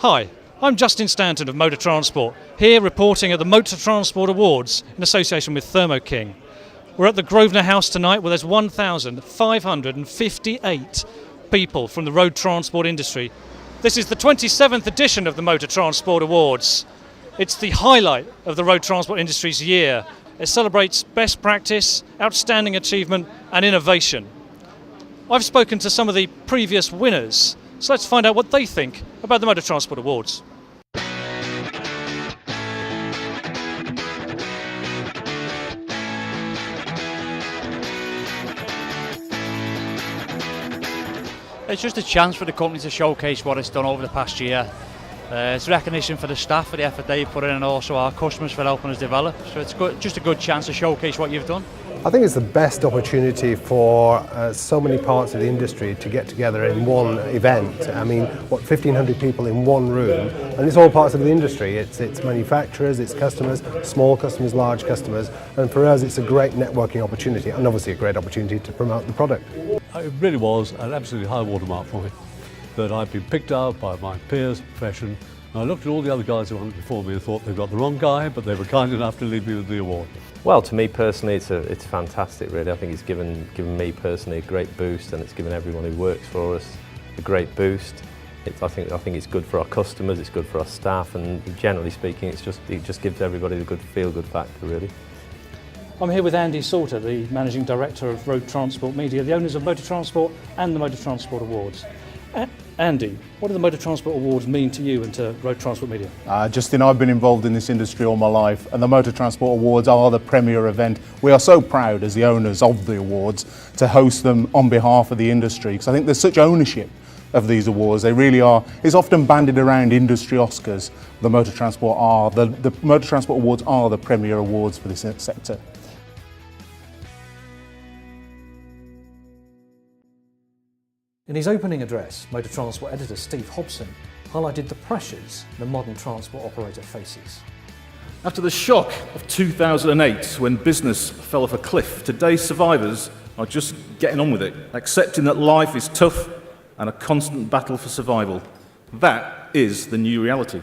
Hi, I'm Justin Stanton of Motor Transport, here reporting at the Motor Transport Awards in association with Thermo King. We're at the Grosvenor House tonight where there's 1,558 people from the road transport industry. This is the 27th edition of the Motor Transport Awards. It's the highlight of the road transport industry's year. It celebrates best practice, outstanding achievement and innovation. I've spoken to some of the previous winners, so let's find out what they think about the Motor Transport Awards. It's just a chance for the company to showcase what it's done over the past year. It's recognition for the staff for the effort they put in and also our customers for helping us develop. So it's just a good chance to showcase what you've done. I think it's the best opportunity for so many parts of the industry to get together in one event. I mean, 1,500 people in one room, and it's all parts of the industry. It's manufacturers, it's customers, small customers, large customers, and for us it's a great networking opportunity and obviously a great opportunity to promote the product. It really was an absolutely high watermark for me, that I've been picked up by my peers, profession, and I looked at all the other guys who were before me and thought they've got the wrong guy, but they were kind enough to leave me with the award. Well, to me personally, it's fantastic. Really, I think it's given me personally a great boost, and it's given everyone who works for us a great boost. I think it's good for our customers, it's good for our staff, and generally speaking, it just gives everybody the good feel-good factor, really. I'm here with Andy Salter, the Managing Director of Road Transport Media, the owners of Motor Transport and the Motor Transport Awards. Andy, what do the Motor Transport Awards mean to you and to Road Transport Media? Justin, I've been involved in this industry all my life, and the Motor Transport Awards are the premier event. We are so proud as the owners of the awards to host them on behalf of the industry, because I think there's such ownership of these awards. They really are. It's often bandied around industry Oscars. The Motor Transport Awards are the premier awards for this sector. In his opening address, Motor Transport editor Steve Hobson highlighted the pressures the modern transport operator faces. After the shock of 2008, when business fell off a cliff, today's survivors are just getting on with it, accepting that life is tough and a constant battle for survival. That is the new reality.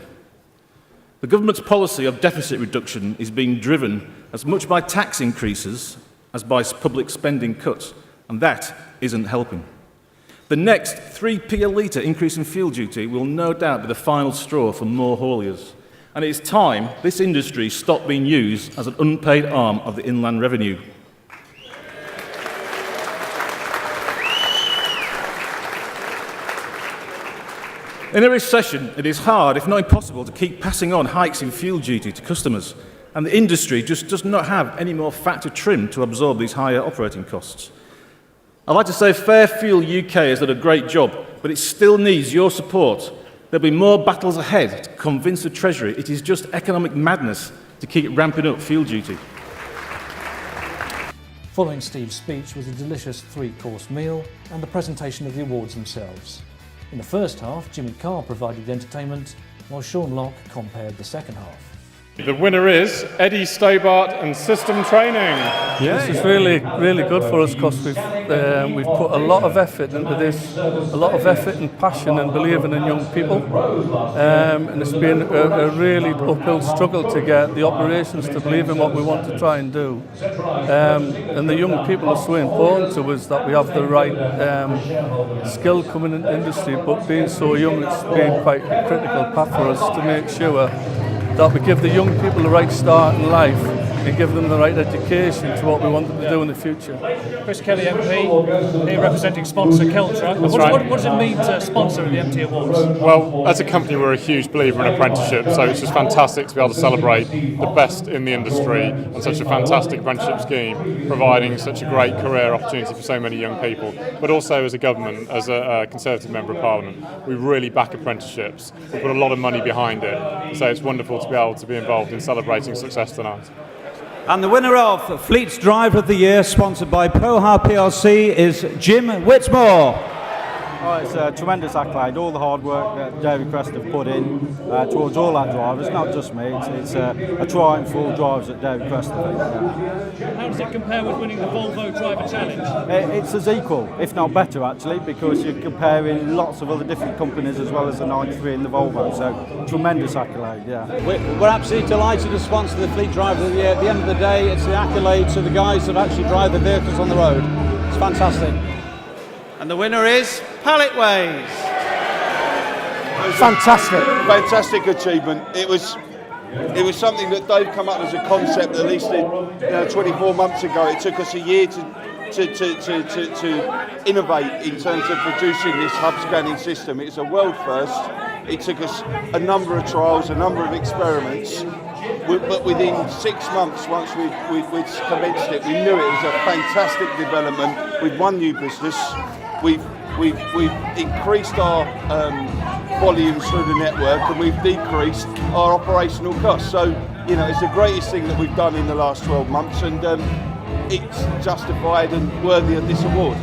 The government's policy of deficit reduction is being driven as much by tax increases as by public spending cuts, and that isn't helping. The next 3p a litre increase in fuel duty will no doubt be the final straw for more hauliers. And it is time this industry stopped being used as an unpaid arm of the inland revenue. In a recession, it is hard, if not impossible, to keep passing on hikes in fuel duty to customers. And the industry just does not have any more fat to trim to absorb these higher operating costs. I'd like to say Fair Fuel UK has done a great job, but it still needs your support. There'll be more battles ahead to convince the Treasury it is just economic madness to keep ramping up fuel duty. Following Steve's speech was a delicious three-course meal and the presentation of the awards themselves. In the first half, Jimmy Carr provided the entertainment, while Sean Locke compared the second half. The winner is Eddie Stobart and System Training. This is really good for us because we've put a lot of effort into this, a lot of effort and passion and believing in young people, and it's been a really uphill struggle to get the operations to believe in what we want to try and do. And the young people are so important to us that we have the right skill coming into the industry, but being so young, it's been quite a critical path for us to make sure that we give the young people the right start in life and give them the right education to what we want them to do in the future. Chris Kelly MP, here representing sponsor Keltra. What does it mean to sponsor the MT Awards? Well, as a company, we're a huge believer in apprenticeship, so it's just fantastic to be able to celebrate the best in the industry and such a fantastic apprenticeship scheme, providing such a great career opportunity for so many young people. But also as a government, as a Conservative Member of Parliament, we really back apprenticeships. We put a lot of money behind it, so it's wonderful to be able to be involved in celebrating success tonight. And the winner of Fleet's Driver of the Year, sponsored by Poha PLC, is Jim Whitmore. Oh, it's a tremendous accolade. All the hard work that David Crest have put in towards all our drivers, not just me. It's a triumph for all drivers at David Crest. Yeah. How does it compare with winning the Volvo Driver Challenge? It's as equal, if not better actually, because you're comparing lots of other different companies as well as the 93 and the Volvo. So tremendous accolade, yeah. We're absolutely delighted to sponsor the Fleet Driver of the Year. At the end of the day, it's the accolade to the guys that actually drive the vehicles on the road. It's fantastic. And the winner is Palletways. Fantastic achievement. It was something that Dave come up as a concept at least 24 months ago. It took us a year to innovate in terms of producing this hub scanning system. It's a world first. It took us a number of trials, a number of experiments, but within 6 months, once we'd commenced it, we knew it was a fantastic development. We'd won new business. We've increased our volumes through the network, and we've decreased our operational costs. So, it's the greatest thing that we've done in the last 12 months, and it's justified and worthy of this award.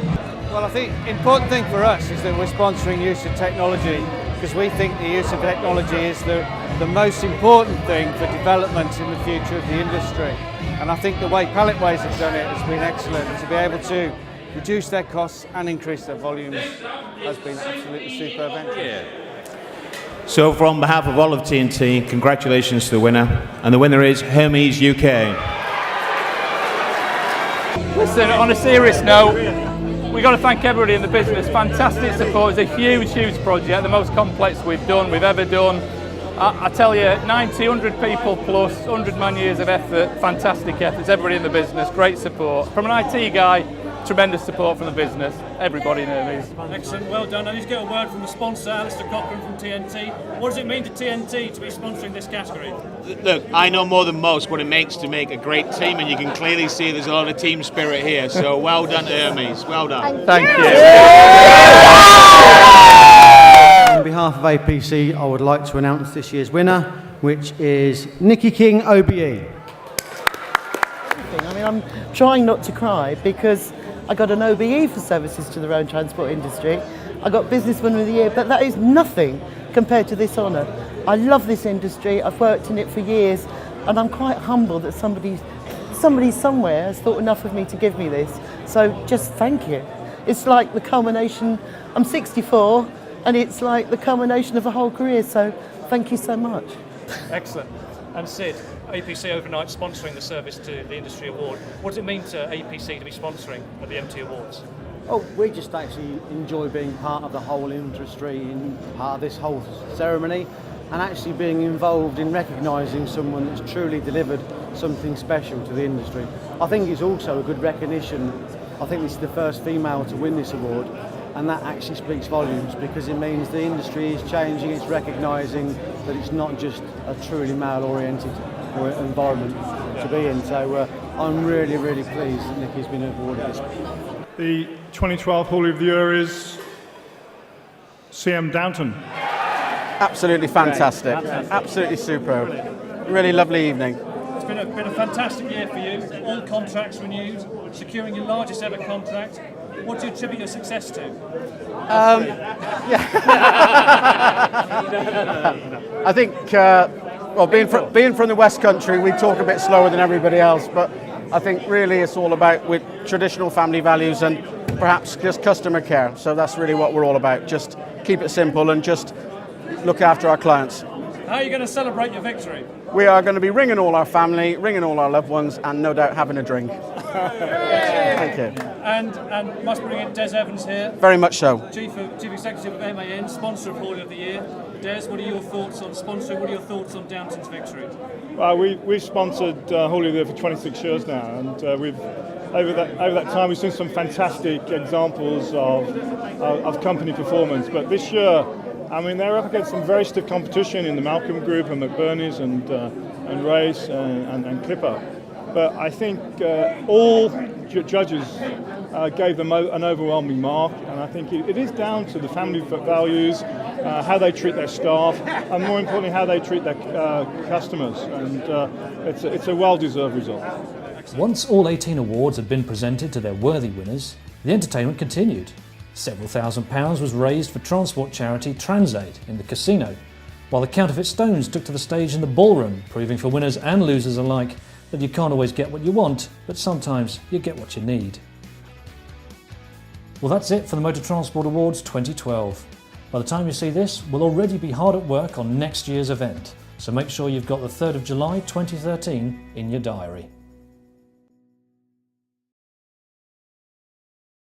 Well, I think the important thing for us is that we're sponsoring use of technology, because we think the use of technology is the most important thing for development in the future of the industry. And I think the way Palletways have done it has been excellent. To be able to reduce their costs and increase their volumes has been absolutely superb entry. So on behalf of all of TNT, congratulations to the winner. And the winner is Hermes UK. Listen, on a serious note, we've got to thank everybody in the business. Fantastic support. It's a huge project, the most complex we've ever done. I tell you, 90, 100 people plus, 100 man years of effort, fantastic efforts, everybody in the business, great support. From an IT guy, tremendous support from the business, everybody in Hermes. Excellent, well done. I need to get a word from the sponsor, Alistair Cochran from TNT. What does it mean to TNT to be sponsoring this category? Look, I know more than most what it makes to make a great team, and you can clearly see there's a lot of team spirit here, so well done to Hermes, well done. Thank you. On behalf of APC, I would like to announce this year's winner, which is Nikki King OBE. I mean, I'm trying not to cry because I got an OBE for services to the road transport industry. I got Businessman of the Year, but that is nothing compared to this honour. I love this industry, I've worked in it for years, and I'm quite humbled that somebody somewhere has thought enough of me to give me this. So just thank you. It's like the culmination, I'm 64, and it's like the culmination of a whole career, so thank you so much. Excellent. And Sid, APC Overnight sponsoring the Service to the Industry Award. What does it mean to APC to be sponsoring at the MT Awards? Oh, we just actually enjoy being part of the whole industry and part of this whole ceremony, and actually being involved in recognising someone that's truly delivered something special to the industry. I think it's also a good recognition. I think this is the first female to win this award, and that actually speaks volumes because it means the industry is changing, it's recognising that it's not just a truly male-oriented environment to be in. So I'm really pleased that Nikki's been awarded this. The 2012 Hall of the Year is CM Downton. Absolutely fantastic, absolutely superb. Really lovely evening. It's been a fantastic year for you, all contracts renewed, securing your largest ever contract. What do you attribute your success to? I think, well, being from the West Country, we talk a bit slower than everybody else, but I think really it's all about with traditional family values and perhaps just customer care. So that's really what we're all about. Just keep it simple and just look after our clients. How are you going to celebrate your victory? We are going to be ringing all our family, ringing all our loved ones, and no doubt having a drink. Thank you. And must bring in Des Evans here. Very much so. Chief Executive of MAN, sponsor of Hall of the Year. Des, what are your thoughts on sponsoring? What are your thoughts on Downton's victory? Well, we've sponsored Hall of the Year for 26 years now, and we've over that time we've seen some fantastic examples of company performance. But this year, I mean, they're up against some very stiff competition in the Malcolm Group and McBurney's and Race and Clipper. But I think all judges gave them an overwhelming mark, and I think it is down to the family values, how they treat their staff, and more importantly, how they treat their customers. And it's a well-deserved result. Once all 18 awards had been presented to their worthy winners, the entertainment continued. Several £1,000s was raised for transport charity Transaid in the casino, while the Counterfeit Stones took to the stage in the ballroom, proving for winners and losers alike that you can't always get what you want, but sometimes you get what you need. Well, that's it for the Motor Transport Awards 2012. By the time you see this, we'll already be hard at work on next year's event, so make sure you've got the 3rd of July 2013 in your diary.